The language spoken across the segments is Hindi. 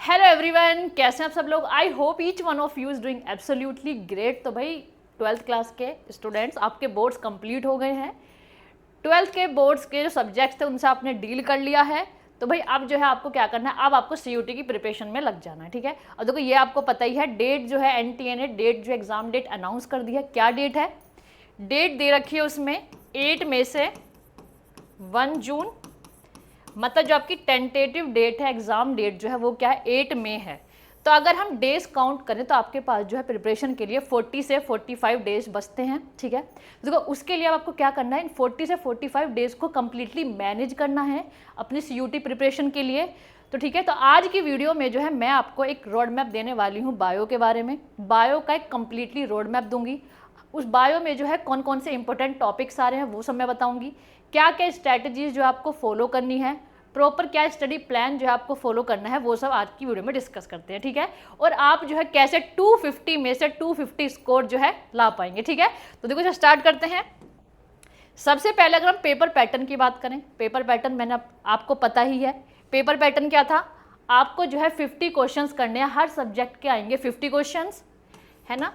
हेलो एवरीवन, कैसे हैं आप सब लोग। I hope each one of you is doing absolutely great. तो भाई 12th क्लास के स्टूडेंट्स, आपके बोर्ड्स कंप्लीट हो गए हैं। 12th के बोर्ड्स के जो सब्जेक्ट्स थे उनसे आपने डील कर लिया है। तो भाई अब जो है आपको क्या करना है, अब आपको सीयूटी की प्रिपरेशन में लग जाना है। ठीक है, और देखो ये आपको पता ही है, डेट जो है एनटीए ने डेट जो एग्जाम डेट अनाउंस कर दी है। क्या डेट है, डेट दे रखी है उसमें 8 मई से 1 जून, मतलब जो आपकी टेंटेटिव डेट है, एग्जाम डेट जो है वो क्या है 8 मई है। तो अगर हम डेज काउंट करें तो आपके पास जो है प्रिपरेशन के लिए 40 से 45 डेज बचते हैं। ठीक है, देखो उसके लिए अब आपको क्या करना है, इन 40 से 45 डेज को कम्प्लीटली मैनेज करना है अपनी सीयूटी प्रिपरेशन के लिए। तो ठीक है, तो आज की वीडियो में जो है मैं आपको एक रोड मैप देने वाली हूँ बायो के बारे में। बायो का एक कम्प्लीटली रोड मैप दूंगी। उस बायो में जो है कौन कौन से इंपॉर्टेंट टॉपिक्स आ रहे हैं वो सब मैं बताऊंगी। क्या क्या स्ट्रैटेजीज जो आपको फॉलो करनी है, प्रॉपर क्या स्टडी प्लान जो है आपको फॉलो करना है, वो सब आज की वीडियो में डिस्कस करते हैं। ठीक है, और आप जो है कैसे 250 में से 250 स्कोर जो है ला पाएंगे। ठीक है, तो देखो स्टार्ट करते हैं। सबसे पहले अगर हम पेपर पैटर्न की बात करें, पेपर पैटर्न मैंने आपको पता ही है। पेपर पैटर्न क्या था, आपको जो है 50 क्वेश्चंस करने हैं, हर सब्जेक्ट के आएंगे 50 क्वेश्चंस, है ना।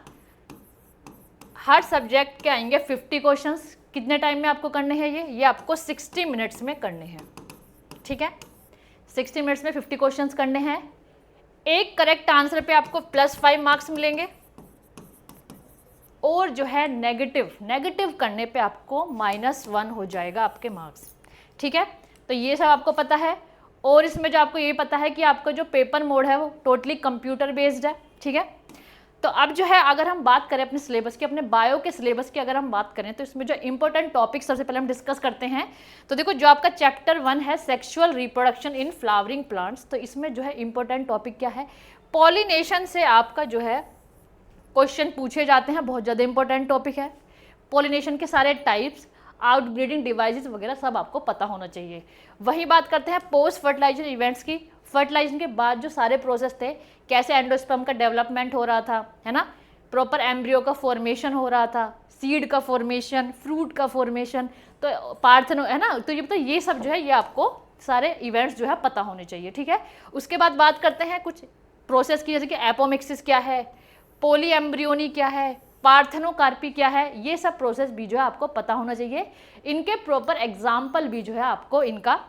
हर सब्जेक्ट के आएंगे 50 क्वेश्चंस। कितने टाइम में आपको करने हैं ये आपको 60 मिनट्स में करने हैं। ठीक है, 60 मिनट्स में 50 क्वेश्चंस करने हैं। एक करेक्ट आंसर पे आपको +5 मार्क्स मिलेंगे, और जो है नेगेटिव करने पे आपको -1 हो जाएगा आपके मार्क्स। ठीक है, तो ये सब आपको पता है। और इसमें जो आपको ये पता है कि आपका जो पेपर मोड है वो टोटली कंप्यूटर बेस्ड है। ठीक है, तो अब जो है अगर हम बात करें अपने सिलेबस की, अपने बायो के सिलेबस की अगर हम बात करें, तो इसमें जो इंपॉर्टेंट टॉपिक सबसे पहले हम डिस्कस करते हैं। तो देखो जो आपका चैप्टर 1 है sexual reproduction in flowering plants, तो इसमें जो है इंपॉर्टेंट टॉपिक क्या है, पॉलिनेशन से आपका जो है क्वेश्चन पूछे जाते हैं। बहुत ज़्यादा इंपॉर्टेंट टॉपिक है। पॉलिनेशन के सारे टाइप्स, आउटब्रीडिंग डिवाइसेस वगैरह सब आपको पता होना चाहिए। वही बात करते हैं पोस्ट फर्टिलाइजेशन इवेंट्स की। फर्टिलाइजेशन के बाद जो सारे प्रोसेस थे, कैसे एंडोस्पर्म का डेवलपमेंट हो रहा था, है ना, प्रॉपर एम्ब्रियो का फॉर्मेशन हो रहा था, सीड का फॉर्मेशन, फ्रूट का फॉर्मेशन, तो पार्थेनो, है ना, तो ये सब जो है ये आपको सारे इवेंट्स जो है पता होने चाहिए। ठीक है, उसके बाद बात करते हैं कुछ प्रोसेस की, जैसे कि एपोमिक्सिस क्या है, पोली एम्ब्रियोनी क्या है, पार्थेनोकार्पी क्या है, ये सब प्रोसेस भी जो है आपको पता होना चाहिए। इनके प्रॉपर एग्जाम्पल भी जो है आपको इनका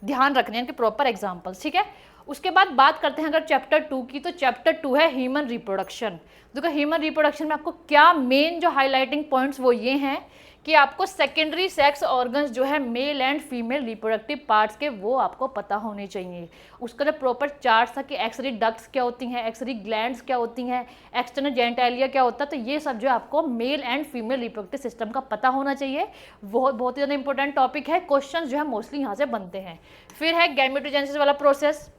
ध्यान रखने हैं, इनके प्रॉपर एग्जाम्पल्स। ठीक है, उसके बाद बात करते हैं अगर चैप्टर 2 की, तो चैप्टर 2 है ह्यूमन रिप्रोडक्शन। देखो ह्यूमन रिप्रोडक्शन में आपको क्या मेन जो हाईलाइटिंग पॉइंट्स वो ये हैं कि आपको सेकेंडरी सेक्स ऑर्गन्स जो है male and female reproductive parts के, वो आपको पता होने चाहिए। उसका जो प्रॉपर चार्ट था कि एक्सरी डक्ट्स क्या होती हैं, एक्सरी ग्लैंड्स क्या होती हैं, एक्सटर्नल जेनिटालिया क्या होता है, तो ये सब जो आपको male and female reproductive system का पता होना चाहिए। बहुत ही ज़्यादा इंपॉर्टेंट टॉपिक है। क्वेश्चन जो है मोस्टली यहाँ से बनते हैं। फिर है गैमेटोजेनेसिस वाला प्रोसेस,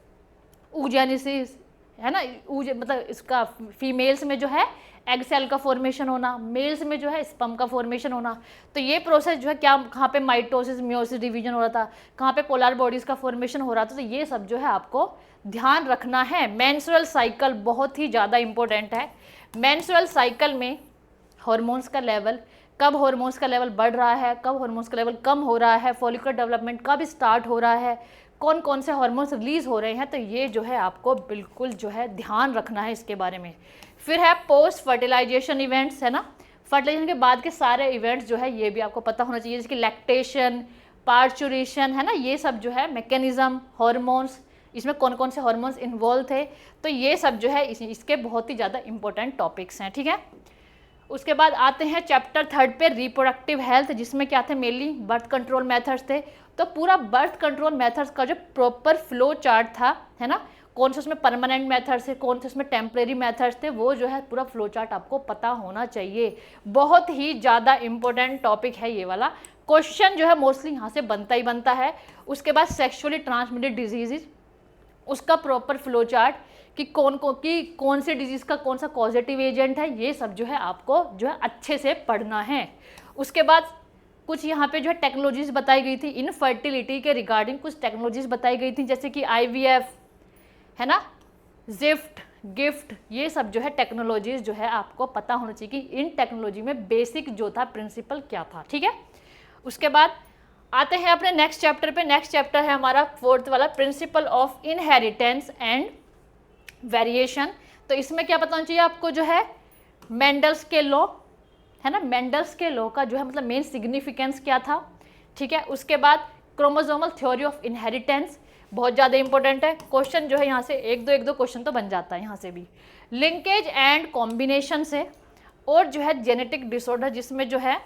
oogenesis, है ना, मतलब इसका फीमेल्स में जो है एग सेल का फॉर्मेशन होना, मेल्स में जो है स्पर्म का फॉर्मेशन होना। तो ये प्रोसेस जो है क्या, कहाँ पे माइटोसिस मियोसिस डिवीजन हो रहा था, कहाँ पे पोलर बॉडीज का फॉर्मेशन हो रहा था, तो ये सब जो है आपको ध्यान रखना है। मेंस्ट्रुअल साइकिल बहुत ही ज़्यादा इंपॉर्टेंट है। मेंस्ट्रुअल साइकिल में हार्मोन्स का लेवल, कब हार्मोन्स का लेवल बढ़ रहा है, कब हार्मोन्स का लेवल कम हो रहा है, फॉलिकुलर डेवलपमेंट कब स्टार्ट हो रहा है, कौन कौन से हार्मोन्स रिलीज हो रहे हैं, तो ये जो है आपको बिल्कुल जो है ध्यान रखना है इसके बारे में। फिर है पोस्ट फर्टिलाइजेशन इवेंट्स, है ना, फर्टिलाइजेशन के बाद के सारे इवेंट्स जो है ये भी आपको पता होना चाहिए, जैसे कि लैक्टेशन, पार्चुरेशन, है ना, ये सब जो है मैकेनिज्म, हार्मोन्स, इसमें कौन कौन से हार्मोन्स इन्वॉल्व थे, तो ये सब जो है इसके बहुत ही ज़्यादा इंपॉर्टेंट टॉपिक्स हैं। ठीक है, उसके बाद आते हैं चैप्टर 3 पे रिप्रोडक्टिव हेल्थ, जिसमें क्या थे, मेनली बर्थ कंट्रोल मेथड्स थे। तो पूरा बर्थ कंट्रोल मेथड्स का जो प्रॉपर फ्लो चार्ट था, है ना, कौन से उसमें परमानेंट मेथड्स थे, कौन से उसमें टेम्परेरी मेथड्स थे, वो जो है पूरा फ्लो चार्ट आपको पता होना चाहिए। बहुत ही ज़्यादा इंपॉर्टेंट टॉपिक है ये वाला। क्वेश्चन जो है मोस्टली यहाँ से बनता ही बनता है। उसके बाद सेक्सुअली ट्रांसमिटेड डिजीजेज, उसका प्रॉपर फ्लो चार्ट कि कौन से डिजीज़ का कौन सा पॉजिटिव एजेंट है, ये सब जो है आपको जो है अच्छे से पढ़ना है। उसके बाद कुछ यहाँ पे जो है टेक्नोलॉजीज बताई गई थी, इनफर्टिलिटी के रिगार्डिंग कुछ टेक्नोलॉजीज बताई गई थी, जैसे कि IVF, है ना, जिफ्ट, गिफ्ट, ये सब जो है टेक्नोलॉजीज जो है आपको पता होना चाहिए कि इन टेक्नोलॉजी में बेसिक जो था प्रिंसिपल क्या था। ठीक है, उसके बाद आते हैं अपने नेक्स्ट चैप्टर पे। नेक्स्ट चैप्टर है हमारा 4th वाला, principle of inheritance and variation, तो इसमें क्या पता होना चाहिए आपको, जो है मेंडल्स के लॉ, है ना, मेंडल्स के लॉ का जो है मतलब मेन सिग्निफिकेंस क्या था, ठीक है। उसके बाद क्रोमोसोमल थ्योरी ऑफ इनहेरिटेंस, बहुत ज़्यादा इंपॉर्टेंट है, क्वेश्चन जो है यहाँ से एक दो क्वेश्चन तो बन जाता है यहाँ से भी। लिंकेज एंड कॉम्बिनेशन से, और जो है जेनेटिक डिसऑर्डर, जिसमें जो है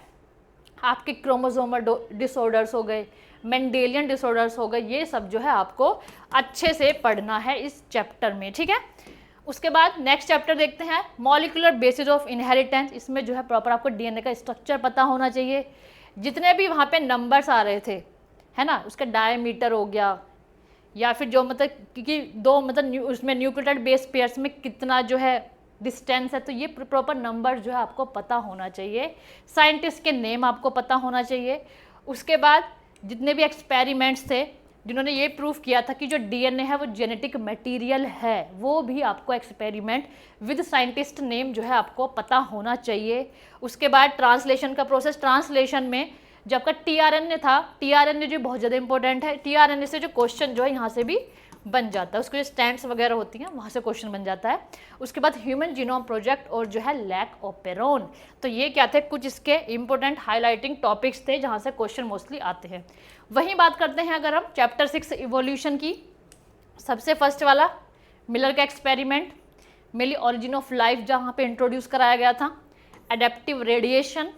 आपके क्रोमोसोमल डिसऑर्डर्स हो गए, मेंडेलियन डिसऑर्डर्स हो गए, ये सब जो है आपको अच्छे से पढ़ना है इस चैप्टर में, ठीक है। उसके बाद नेक्स्ट चैप्टर देखते हैं, मॉलिक्यूलर बेसिस ऑफ इनहेरिटेंस। इसमें जो है प्रॉपर आपको डीएनए का स्ट्रक्चर पता होना चाहिए, जितने भी वहाँ पे नंबर्स आ रहे थे, है ना, उसका डायमीटर हो गया, या फिर जो मतलब कि दो मतलब उसमें न्यूक्लियोटाइड बेस पेयर्स में कितना जो है डिस्टेंस है, तो ये प्रॉपर नंबर जो है आपको पता होना चाहिए। साइंटिस्ट के नेम आपको पता होना चाहिए। उसके बाद जितने भी एक्सपेरिमेंट्स थे जिन्होंने ये प्रूफ किया था कि जो डीएनए है वो जेनेटिक मटेरियल है, वो भी आपको एक्सपेरिमेंट विद साइंटिस्ट नेम जो है आपको पता होना चाहिए। उसके बाद ट्रांसलेशन का प्रोसेस, ट्रांसलेशन में जो आपका टीआरएनए था, टीआरएनए जो बहुत ज़्यादा इंपॉर्टेंट है, टीआरएनए से जो क्वेश्चन जो है यहाँ से भी बन जाता है, उसके जो स्टैंड्स वगैरह होती हैं वहाँ से क्वेश्चन बन जाता है। उसके बाद ह्यूमन जीनोम प्रोजेक्ट और जो है लैक ऑपेरोन, तो ये क्या थे, कुछ इसके इंपॉर्टेंट हाईलाइटिंग टॉपिक्स थे जहाँ से क्वेश्चन मोस्टली आते हैं। वहीं बात करते हैं अगर हम चैप्टर 6 इवोल्यूशन की, सबसे फर्स्ट वाला मिलर का experiment, mainly origin of life जहाँ पे इंट्रोड्यूस कराया गया था, adaptive radiation,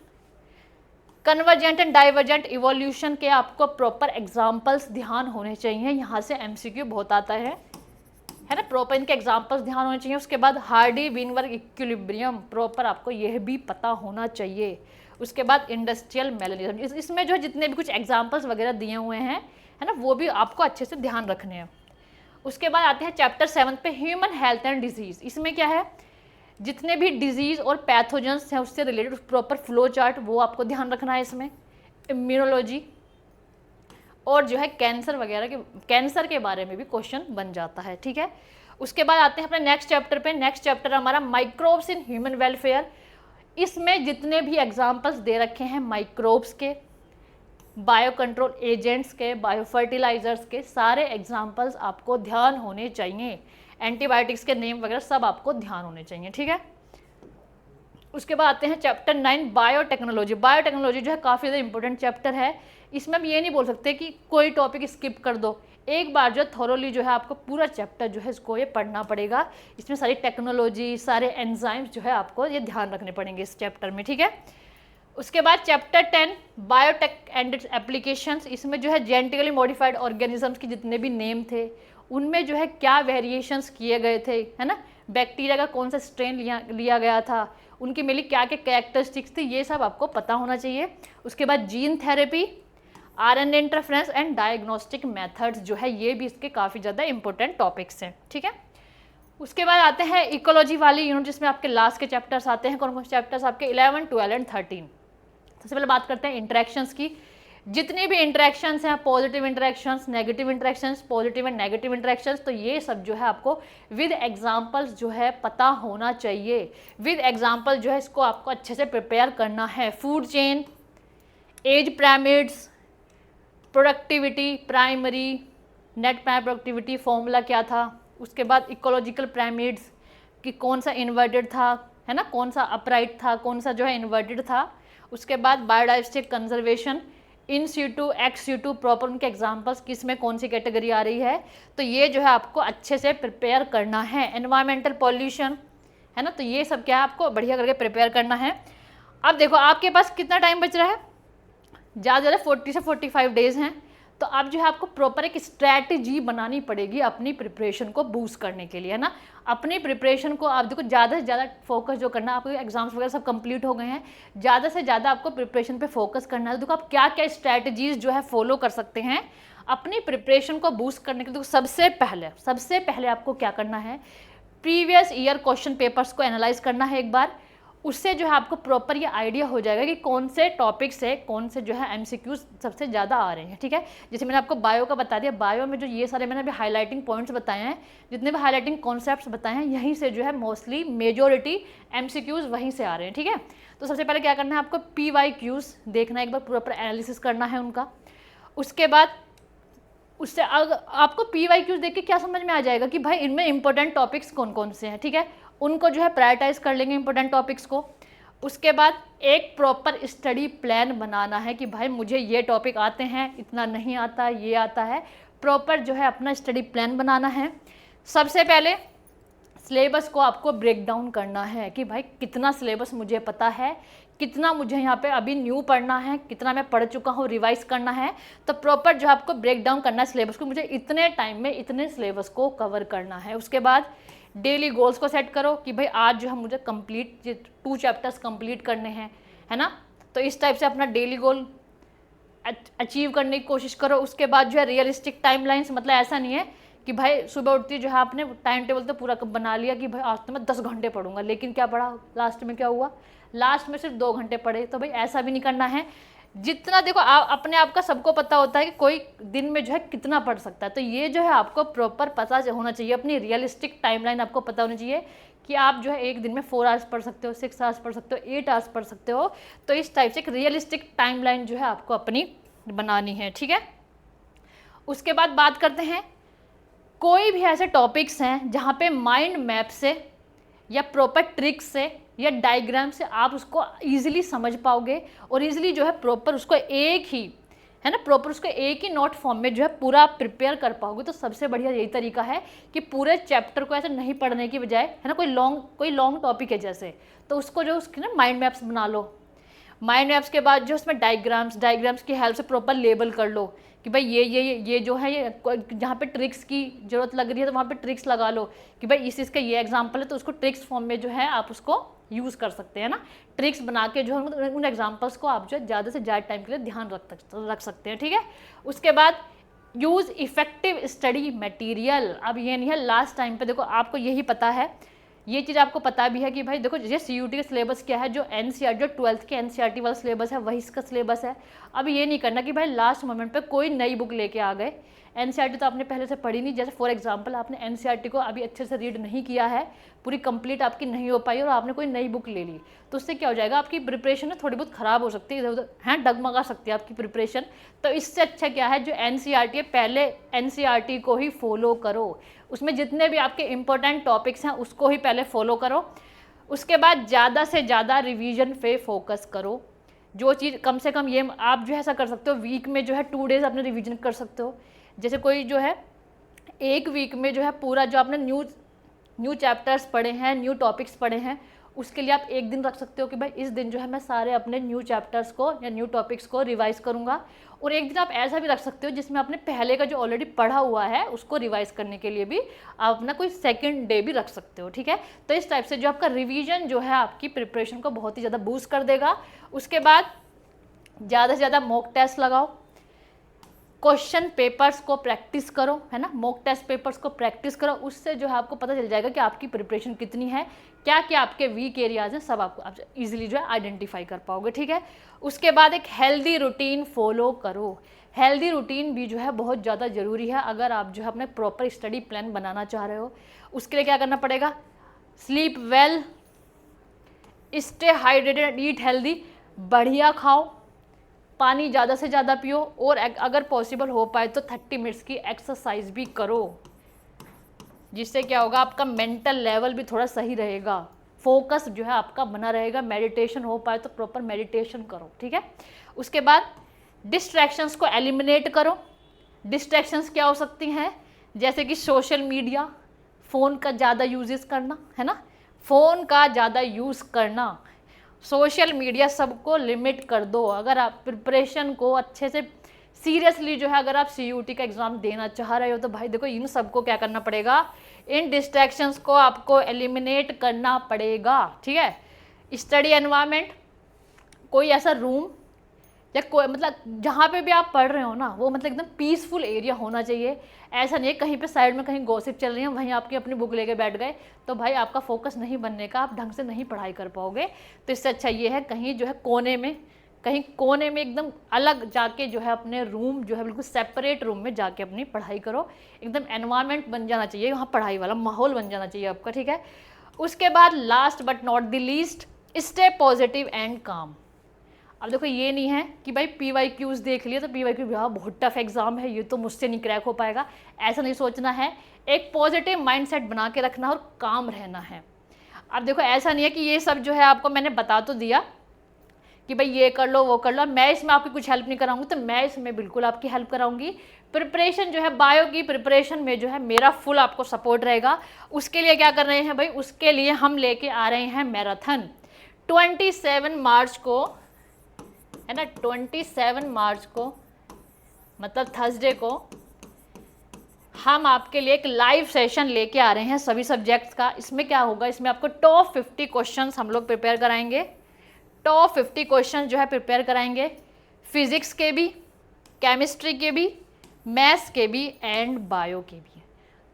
convergent and divergent evolution के आपको प्रॉपर एग्जाम्पल्स ध्यान होने चाहिए, यहाँ से एमसीक्यू बहुत आता है ना, प्रॉपर इनके एग्जाम्पल्स ध्यान होने चाहिए। उसके बाद हार्डी विनबर्ग इक्विलिब्रियम, प्रॉपर आपको यह भी पता होना चाहिए। उसके बाद इंडस्ट्रियल मेलेनिज्म, इसमें जो है जितने भी कुछ एग्जाम्पल्स वगैरह दिए हुए हैं, है ना, वो भी आपको अच्छे से ध्यान रखने हैं। उसके बाद आते हैं चैप्टर 7 पे, ह्यूमन हेल्थ एंड डिजीज। इसमें क्या है, जितने भी डिजीज़ और पैथोजेंस हैं उससे रिलेटेड प्रॉपर फ्लो चार्ट वो आपको ध्यान रखना है इसमें। इम्यूनोलॉजी और जो है कैंसर वगैरह के, कैंसर के बारे में भी क्वेश्चन बन जाता है, ठीक है। उसके बाद आते हैं अपने नेक्स्ट चैप्टर पे, नेक्स्ट चैप्टर हमारा माइक्रोब्स इन ह्यूमन वेलफेयर। इसमें जितने भी एग्जाम्पल्स दे रखे हैं माइक्रोब्स के, बायो कंट्रोल एजेंट्स के, बायो फर्टिलाइजर्स के, सारे एग्जाम्पल्स आपको ध्यान होने चाहिए। एंटीबायोटिक्स के नेम वगैरह सब आपको ध्यान होने चाहिए, ठीक है। उसके बाद आते हैं चैप्टर 9 बायोटेक्नोलॉजी। बायोटेक्नोलॉजी जो है काफ़ी ज़्यादा इंपॉर्टेंट चैप्टर है। इसमें हम ये नहीं बोल सकते कि कोई टॉपिक स्किप कर दो, एक बार जो थोरोली जो है आपको पूरा चैप्टर जो है इसको ये पढ़ना पड़ेगा। इसमें सारी टेक्नोलॉजी, सारे एंजाइम्स जो है आपको ये ध्यान रखने पड़ेंगे इस चैप्टर में, ठीक है। उसके बाद chapter 10 biotech and it's applications. इसमें जो है जेनेटिकली मॉडिफाइड ऑर्गेनिजम्स के जितने भी नेम थे, उनमें जो है क्या वेरिएशंस किए गए थे, है ना, बैक्टीरिया का कौन सा स्ट्रेन लिया गया था, उनकी मेनली क्या क्या कैरेक्टरिस्टिक्स थी, ये सब आपको पता होना चाहिए। उसके बाद gene therapy, RNA interference and diagnostic methods जो है ये भी इसके काफ़ी ज़्यादा इंपॉर्टेंट टॉपिक्स हैं, ठीक है। उसके बाद आते हैं इकोलॉजी वाली यूनिट, जिसमें आपके लास्ट के चैप्टर्स आते हैं। कौन कौन से चैप्टर्स आपके 11, 12 एंड 13। सबसे पहले बात करते हैं इंटरेक्शंस की। जितनी भी इंटरेक्शंस हैं, positive interactions, negative interactions, positive and negative interactions, तो ये सब जो है आपको विद एग्जांपल्स जो है पता होना चाहिए। विद एग्जांपल जो है इसको आपको अच्छे से प्रिपेयर करना है। Food chain, as pyramids, productivity, primary net productivity formula क्या था। उसके बाद इकोलॉजिकल पिरामिड्स कि कौन सा इन्वर्टेड था, है ना, कौन सा अपराइट था, कौन सा जो है इन्वर्टेड था। उसके बाद biodiversity conservation, in situ, ex situ, proper उनके एग्जाम्पल्स किस में कौन सी कैटेगरी आ रही है, तो ये जो है आपको अच्छे से प्रिपेयर करना है। एनवायरमेंटल पॉल्यूशन, है ना, तो ये सब क्या है आपको बढ़िया करके प्रिपेयर करना है। अब देखो आपके पास कितना टाइम बच रहा है, ज़्यादा 40 से 45 डेज़ हैं, तो अब जो है आपको प्रॉपर एक स्ट्रैटेजी बनानी पड़ेगी अपनी प्रिपरेशन को बूस्ट करने के लिए, है ना। अपनी प्रिपरेशन को आप देखो ज़्यादा से ज़्यादा फोकस जो करना है, आपको एग्जाम्स वगैरह सब कंप्लीट हो गए हैं, ज़्यादा से ज़्यादा आपको प्रिपरेशन पे फोकस करना है। देखो आप क्या क्या स्ट्रैटेजीज जो है फॉलो कर सकते हैं अपनी प्रिपरेशन को बूस्ट करने के लिए। देखो सबसे पहले आपको क्या करना है, प्रीवियस ईयर क्वेश्चन पेपर्स को एनालाइज करना है एक बार। उससे जो है आपको प्रॉपर ये आइडिया हो जाएगा कि कौन से टॉपिक से कौन से जो है एमसीक्यूज सबसे ज़्यादा आ रहे हैं, ठीक है। जैसे मैंने आपको बायो का बता दिया, बायो में जो ये सारे मैंने अभी हाईलाइटिंग पॉइंट्स बताए हैं, जितने भी हाईलाइटिंग कॉन्सेप्ट्स बताए हैं, यहीं से जो है मोस्टली मेजोरिटी एमसीक्यूज वहीं से आ रहे हैं, ठीक है। तो सबसे पहले क्या करना है आपको, PYQs देखना है एक बार, प्रॉपर एनालिसिस करना है उनका। उसके बाद उससे आपको PYQs देख के क्या समझ में आ जाएगा कि भाई इनमें इंपॉर्टेंट टॉपिक्स कौन कौन से हैं, ठीक है, उनको जो है प्रायोरिटाइज कर लेंगे इंपॉर्टेंट टॉपिक्स को। उसके बाद एक प्रॉपर स्टडी प्लान बनाना है कि भाई मुझे ये टॉपिक आते हैं, इतना नहीं आता, ये आता है, प्रॉपर जो है अपना स्टडी प्लान बनाना है। सबसे पहले सिलेबस को आपको ब्रेक डाउन करना है कि भाई कितना सिलेबस मुझे पता है, कितना मुझे यहाँ पे अभी न्यू पढ़ना है, कितना मैं पढ़ चुका हूँ, रिवाइज करना है। तो प्रॉपर जो आपको ब्रेक डाउन करना है सिलेबस को, मुझे इतने टाइम में इतने सिलेबस को कवर करना है। उसके बाद डेली गोल्स को सेट करो कि भाई आज जो है मुझे कंप्लीट 2 चैप्टर्स कंप्लीट करने हैं, है ना। तो इस टाइप से अपना डेली गोल अचीव करने की कोशिश करो। उसके बाद जो है रियलिस्टिक टाइमलाइंस, मतलब ऐसा नहीं है कि भाई सुबह उठती जो है आपने टाइम टेबल तो पूरा बना लिया कि भाई आज तो मैं 10 घंटे पढ़ूंगा, लेकिन क्या पढ़ा लास्ट में, क्या हुआ, लास्ट में सिर्फ 2 घंटे पढ़े। तो भाई ऐसा भी नहीं करना है। जितना देखो अपने आप का सबको पता होता है कि कोई दिन में जो है कितना पढ़ सकता है, तो ये जो है आपको प्रॉपर पता होना चाहिए, अपनी रियलिस्टिक टाइमलाइन आपको पता होनी चाहिए कि आप जो है एक दिन में 4 आवर्स पढ़ सकते हो, 6 आवर्स पढ़ सकते हो, 8 आवर्स पढ़ सकते हो। तो इस टाइप से एक रियलिस्टिक टाइमलाइन जो है आपको अपनी बनानी है, ठीक है। उसके बाद बात करते हैं, कोई भी ऐसे टॉपिक्स हैं जहाँ पे माइंड मैप से या प्रॉपर ट्रिक्स से या डायग्राम से आप उसको ईजिली समझ पाओगे और ईजिली जो है प्रॉपर उसको एक ही, है ना, प्रॉपर उसको एक ही नोट फॉर्म में जो है पूरा प्रिपेयर कर पाओगे। तो सबसे बढ़िया यही तरीका है कि पूरे चैप्टर को ऐसे नहीं पढ़ने की बजाय, है ना, कोई लॉन्ग टॉपिक है जैसे, तो उसको जो उसकी ना माइंड मैप्स बना लो। माइंड मैप्स के बाद जो उसमें डायग्राम्स की हेल्प से प्रॉपर लेबल कर लो कि भाई ये जो है, ये जहाँ पे ट्रिक्स की ज़रूरत लग रही है तो वहाँ पे ट्रिक्स लगा लो कि भाई इस इसका ये एग्जांपल है तो उसको ट्रिक्स फॉर्म में जो है आप उसको यूज़ कर सकते हैं ना। ट्रिक्स बना के जो है उन एग्जांपल्स को आप जो है ज़्यादा से ज़्यादा टाइम के लिए ध्यान रख सकते हैं, ठीक है। उसके बाद यूज़ इफेक्टिव स्टडी मटेरियल। अब ये नहीं है लास्ट टाइम पे, देखो आपको यही पता है, ये चीज़ आपको पता भी है कि भाई देखो ये CUT का सिलेबस क्या है, जो NCERT जो 12th के NCERT वाला सिलेबस है वही इसका सिलेबस है। अब ये नहीं करना कि भाई लास्ट मोमेंट पे कोई नई बुक लेके आ गए। NCERT तो आपने पहले से पढ़ी नहीं, जैसे फॉर एग्जांपल आपने NCERT को अभी अच्छे से रीड नहीं किया है, पूरी कंप्लीट आपकी नहीं हो पाई और आपने कोई नई बुक ले ली, तो उससे क्या हो जाएगा, आपकी प्रिपरेशन थोड़ी बहुत ख़राब हो सकती है, इधर उधर हैं डगमगा सकती है आपकी प्रिपरेशन। तो इससे अच्छा क्या है, जो NCERT है पहले NCERT को ही फॉलो करो, उसमें जितने भी आपके इंपॉर्टेंट टॉपिक्स हैं उसको ही पहले फॉलो करो। उसके बाद ज़्यादा से ज़्यादा रिवीजन पे फोकस करो। जो चीज़ कम से कम, ये आप जो है ऐसा कर सकते हो, वीक में जो है 2 डेज़ अपने रिवीजन कर सकते हो। जैसे कोई जो है एक वीक में जो है पूरा जो आपने न्यू चैप्टर्स पढ़े हैं, न्यू टॉपिक्स पढ़े हैं, उसके लिए आप एक दिन रख सकते हो कि भाई इस दिन जो है मैं सारे अपने न्यू चैप्टर्स को या न्यू टॉपिक्स को रिवाइज करूँगा। और एक दिन आप ऐसा भी रख सकते हो जिसमें आपने पहले का जो ऑलरेडी पढ़ा हुआ है उसको रिवाइज करने के लिए भी आप अपना कोई सेकंड डे भी रख सकते हो, ठीक है। तो इस टाइप से जो आपका रिवीजन जो है आपकी प्रिपरेशन को बहुत ही ज़्यादा बूस्ट कर देगा। उसके बाद ज़्यादा से ज़्यादा मॉक टेस्ट लगाओ, क्वेश्चन पेपर्स को प्रैक्टिस करो, है ना, मॉक टेस्ट पेपर्स को प्रैक्टिस करो, उससे जो है आपको पता चल जाएगा कि आपकी प्रिपरेशन कितनी है, क्या क्या आपके वीक एरियाज हैं, सब आपको आप इजीली जो है आइडेंटिफाई कर पाओगे, ठीक है। उसके बाद एक हेल्दी रूटीन फॉलो करो। हेल्दी रूटीन भी जो है बहुत ज़्यादा ज़रूरी है अगर आप जो है अपने प्रॉपर स्टडी प्लान बनाना चाह रहे हो। उसके लिए क्या करना पड़ेगा, sleep well, stay hydrated, eat healthy, बढ़िया खाओ, पानी ज़्यादा से ज़्यादा पियो, और अगर पॉसिबल हो पाए तो 30 मिनट्स की एक्सरसाइज भी करो, जिससे क्या होगा आपका मेंटल लेवल भी थोड़ा सही रहेगा, फोकस जो है आपका बना रहेगा। मेडिटेशन हो पाए तो प्रॉपर मेडिटेशन करो, ठीक है। उसके बाद डिस्ट्रैक्शंस को एलिमिनेट करो। डिस्ट्रैक्शंस क्या हो सकती हैं, जैसे कि सोशल मीडिया, फ़ोन का ज़्यादा यूजेस करना, है ना, फ़ोन का ज़्यादा यूज़ करना, सोशल मीडिया सबको लिमिट कर दो। अगर आप प्रिपरेशन को अच्छे से सीरियसली जो है अगर आप CUT का एग्ज़ाम देना चाह रहे हो तो भाई देखो इन सबको क्या करना पड़ेगा, इन डिस्ट्रैक्शंस को आपको एलिमिनेट करना पड़ेगा, ठीक है। स्टडी एनवायरनमेंट, कोई ऐसा रूम या कोई मतलब जहाँ पे भी आप पढ़ रहे हो ना वो मतलब एकदम पीसफुल एरिया होना चाहिए। ऐसा नहीं है कहीं पे साइड में कहीं गॉसिप चल रही है वहीं आपकी अपनी बुक लेके बैठ गए तो भाई आपका फोकस नहीं बनने का, आप ढंग से नहीं पढ़ाई कर पाओगे। तो इससे अच्छा ये है कहीं जो है कहीं कोने में एकदम अलग जाके जो है अपने रूम जो है बिल्कुल सेपरेट रूम में जाके अपनी पढ़ाई करो। एकदम एनवायरनमेंट बन जाना चाहिए, वहाँ पढ़ाई वाला माहौल बन जाना चाहिए आपका, ठीक है। उसके बाद last but not the least, stay positive and काम। अब देखो ये नहीं है कि भाई PYQs देख लिए तो PYQ हाँ बहुत टफ एग्जाम है, ये तो मुझसे नहीं क्रैक हो पाएगा, ऐसा नहीं सोचना है। एक पॉजिटिव माइंडसेट बना के रखना और काम रहना है। अब देखो ऐसा नहीं है कि ये सब जो है आपको मैंने बता तो दिया कि भाई ये कर लो वो कर लो, मैं इसमें आपकी कुछ हेल्प नहीं कराऊंगी, तो मैं इसमें बिल्कुल आपकी हेल्प कराऊंगी। प्रिपरेशन जो है बायो की प्रिपरेशन में जो है मेरा फुल आपको सपोर्ट रहेगा। उसके लिए क्या कर रहे हैं भाई, उसके लिए हम लेके आ रहे हैं मैराथन 27 मार्च को, है ना, 27 मार्च को मतलब थर्सडे को हम आपके लिए एक लाइव सेशन लेके आ रहे हैं सभी सब्जेक्ट्स का। इसमें क्या होगा, इसमें आपको टॉप 50 क्वेश्चंस हम लोग प्रिपेयर कराएंगे। टॉप 50 क्वेश्चन जो है प्रिपेयर कराएंगे, फिजिक्स के भी, केमिस्ट्री के भी, मैथ्स के भी एंड बायो के भी।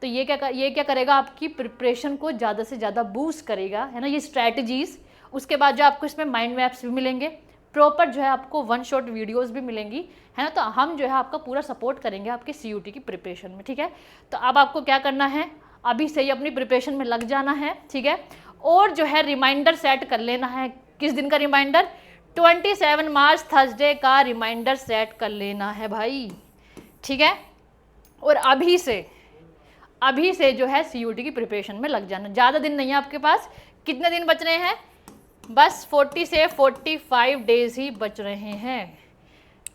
तो ये क्या करेगा, आपकी प्रिपरेशन को ज़्यादा से ज़्यादा बूस्ट करेगा, है ना, ये स्ट्रैटेजीज़। उसके बाद जो आपको इसमें माइंड मैप्स भी मिलेंगे, प्रॉपर जो है आपको 1 शॉट वीडियोस भी मिलेंगी, है ना। तो हम जो है आपका पूरा सपोर्ट करेंगे आपकी CUT की प्रिपरेशन में, ठीक है। तो अब आपको क्या करना है, अभी से ही अपनी प्रिपरेशन में लग जाना है, ठीक है। और जो है रिमाइंडर सेट कर लेना है। किस दिन का रिमाइंडर, 27 मार्च थर्सडे का रिमाइंडर सेट कर लेना है भाई, ठीक है। और अभी से जो है CUT की प्रिपरेशन में लग जाना। ज़्यादा दिन नहीं है आपके पास, कितने दिन बच रहे हैं, बस 40 से 45 डेज ही बच रहे हैं।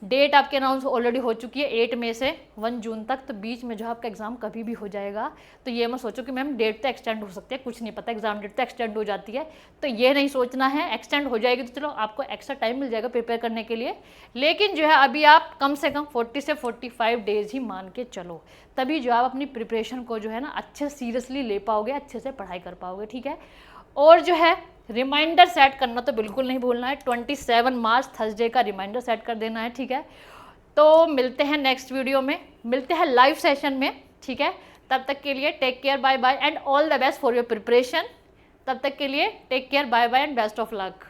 डेट आपके अनाउंस ऑलरेडी हो चुकी है 8 मई से 1 जून तक। तो बीच में जो आपका एग्जाम कभी भी हो जाएगा, तो ये मत सोचो कि मैम डेट तो एक्सटेंड हो सकती है, कुछ नहीं पता, एग्जाम डेट तो एक्सटेंड हो जाती है, तो ये नहीं सोचना है। एक्सटेंड हो जाएगी तो चलो आपको एक्स्ट्रा टाइम मिल जाएगा प्रिपेयर करने के लिए, लेकिन जो है अभी आप कम से कम 40 से 45 डेज ही मान के चलो, तभी जो आप अपनी प्रिपरेशन को जो है ना अच्छे सीरियसली ले पाओगे, अच्छे से पढ़ाई कर पाओगे, ठीक है। और जो है रिमाइंडर सेट करना तो बिल्कुल नहीं भूलना है, 27 मार्च थर्सडे का रिमाइंडर सेट कर देना है, ठीक है। तो मिलते हैं नेक्स्ट वीडियो में, मिलते हैं लाइव सेशन में, ठीक है। तब तक के लिए take care, bye bye and all the best for your preparation. तब तक के लिए take care, bye bye and best of luck.